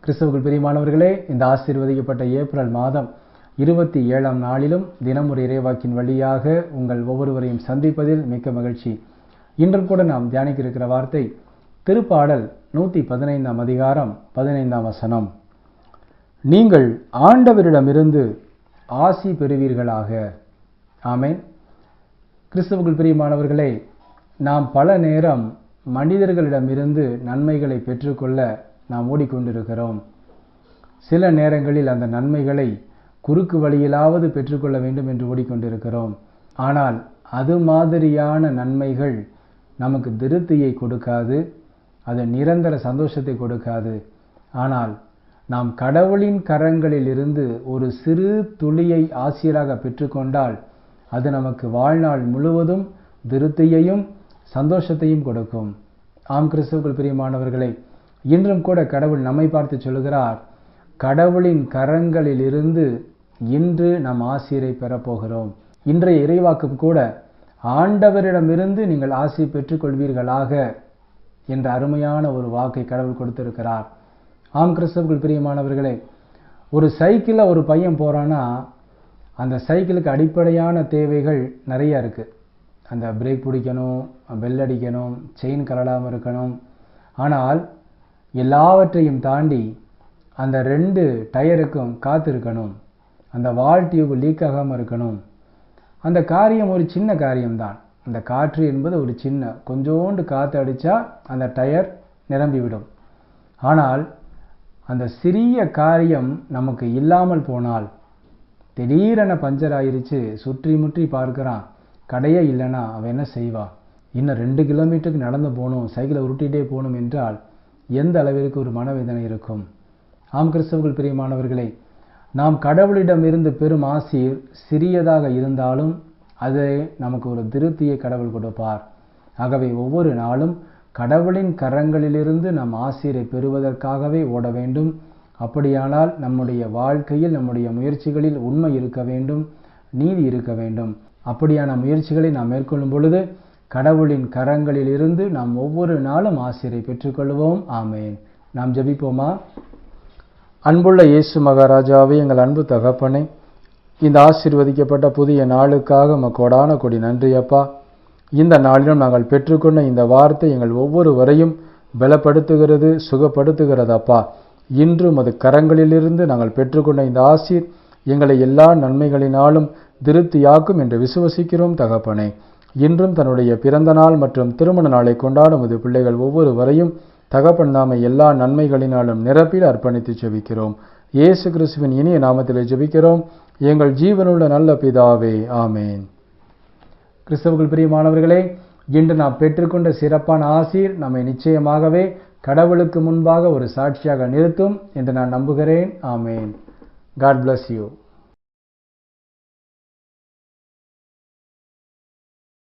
கிறிஸ்துவுக்குள் பிரியமானவர்களே, இந்த ஆசீர்வதிக்கப்பட்ட ஏப்ரல் மாதம் 27ஆம் நாளிலும் தினமொரு இறைவாக்கின் வழியாக உங்கள் ஒவ்வொருவரையும் சந்திப்பதில் மிக்க மகிழ்ச்சி. இன்றும் கூட நாம் தியானிக்க இருக்கிற வார்த்தை திருப்பாடல் 115ஆம் அதிகாரம் 15ஆம் வசனம். நீங்கள் ஆண்டவரிடமிருந்து ஆசி பெறுவீர்களாக. ஆமென். கிறிஸ்துவுக்குள் பிரியமானவர்களே, நாம் பல நேரம் மனிதர்களிடமிருந்து நன்மைகளை பெற்றுக்கொள்ள நாம் ஓடிக்கொண்டிருக்கிறோம். சில நேரங்களில் அந்த நன்மைகளை குறுக்கு வழியிலாவது பெற்றுக்கொள்ள வேண்டும் என்று ஓடிக்கொண்டிருக்கிறோம். ஆனால் அது மாதிரியான நன்மைகள் நமக்கு திருப்தியை கொடுக்காது, அது நிரந்தர சந்தோஷத்தை கொடுக்காது. ஆனால் நாம் கடவுளின் கரங்களில் இருந்து ஒரு சிறு துளியை ஆசிராக பெற்றுக்கொண்டால் அது நமக்கு வாழ்நாள் முழுவதும் திருப்தியையும் சந்தோஷத்தையும் கொடுக்கும். ஆம் கிறிஸ்துவுக்குள் பிரியமானவர்களே, இன்றும் கூட கடவுள் நம்மை பார்த்து சொல்லுகிறார், கடவுளின் கரங்களில் இருந்து இன்று நாம் ஆசீரை பெறப்போகிறோம். இன்றைய இறைவாக்கும் கூட ஆண்டவரிடமிருந்து நீங்கள் ஆசி பெற்றுக்கொள்வீர்களாக என்ற அருமையான ஒரு வாக்கை கடவுள் கொடுத்திருக்கிறார். ஆம் கிறிஸ்துவுக்குள் பிரியமானவர்களே, ஒரு சைக்கிளில் ஒரு பையன் போகிறான்னா அந்த சைக்கிளுக்கு அடிப்படையான தேவைகள் நிறையா இருக்குது. அந்த பிரேக் பிடிக்கணும், பெல் அடிக்கணும், செயின் கலடாமல் இருக்கணும். ஆனால் எல்லாவற்றையும் தாண்டி அந்த 2 டயருக்கும் காற்று இருக்கணும், அந்த வால் டியூப் லீக் ஆகாமல் இருக்கணும். அந்த காரியம் ஒரு சின்ன காரியம்தான். அந்த காற்று என்பது ஒரு சின்ன கொஞ்சோண்டு காற்று அடித்தா அந்த டயர் நிரம்பிவிடும். ஆனால் அந்த சிறிய காரியம் நமக்கு இல்லாமல் போனால், திடீரென பஞ்சர் ஆயிருச்சு, சுற்றி முற்றி பார்க்குறான், கடையே இல்லைன்னா அவன் என்ன செய்வா? இன்னும் 2 கிலோமீட்டருக்கு நடந்து போகணும், சைக்கிளை உருட்டிகிட்டே போகணும் என்றால் எந்த அளவிற்கு ஒரு மனவேதனை இருக்கும். ஆம் கிறிஸ்துவுக்குள் பிரியமானவர்களே, நாம் கடவுளிடமிருந்து பெறும் ஆசீர் சிறியதாக இருந்தாலும் அதை நமக்கு ஒரு திருப்தியை கடவுள் கொடுப்பார். ஆகவே ஒவ்வொரு நாளும் கடவுளின் கரங்களிலிருந்து நாம் ஆசீரை பெறுவதற்காகவே ஓட வேண்டும். அப்படியானால் நம்முடைய வாழ்க்கையில், நம்முடைய முயற்சிகளில் உண்மை இருக்க வேண்டும், நீதி இருக்க வேண்டும். அப்படியான முயற்சிகளை நாம் மேற்கொள்ளும் பொழுது கடவுளின் கரங்களில் இருந்து நாம் ஒவ்வொரு நாளும் ஆசீரை பெற்றுக்கொள்வோம். ஆமேன். நாம் ஜெபிப்போமா? அன்புள்ள இயேசு மகாராஜாவே, எங்கள் அன்பு தகப்பனே, இந்த ஆசீர்வதிக்கப்பட்ட புதிய நாளுக்காக உமக்கு கொடி நன்றி அப்பா. இந்த நாளிலும் நாங்கள் பெற்றுக்கொண்ட இந்த வார்த்தை எங்கள் ஒவ்வொருவரையும் பலப்படுத்துகிறது, சுகப்படுத்துகிறது அப்பா. இன்றும் அது கரங்களிலிருந்து நாங்கள் பெற்றுக்கொண்ட இந்த ஆசீர் எங்களை எல்லா நன்மைகளினாலும் திருப்தியாக்கும் என்று விசுவசிக்கிறோம் தகப்பனே. இன்றும் தன்னுடைய பிறந்த நாள் மற்றும் திருமண நாளை கொண்டாடும் இது பிள்ளைகள் ஒவ்வொருவரையும் தகப்பன் நாம எல்லா நன்மைகளினாலும் நிரப்பில் அர்ப்பணித்து ஜெபிக்கிறோம். இயேசு கிறிஸ்துவின் இனிய நாமத்திலே ஜெபிக்கிறோம் எங்கள் ஜீவனுள்ள நல்ல பிதாவே. ஆமேன். கிறிஸ்துவுக்குள் பிரியமானவர்களே, இன்று நாம் பெற்றுக்கொண்ட சிறப்பான ஆசீர் நம்மை நிச்சயமாகவே கடவுளுக்கு முன்பாக ஒரு சாட்சியாக நிறுத்தும் என்று நான் நம்புகிறேன். ஆமேன். God bless you.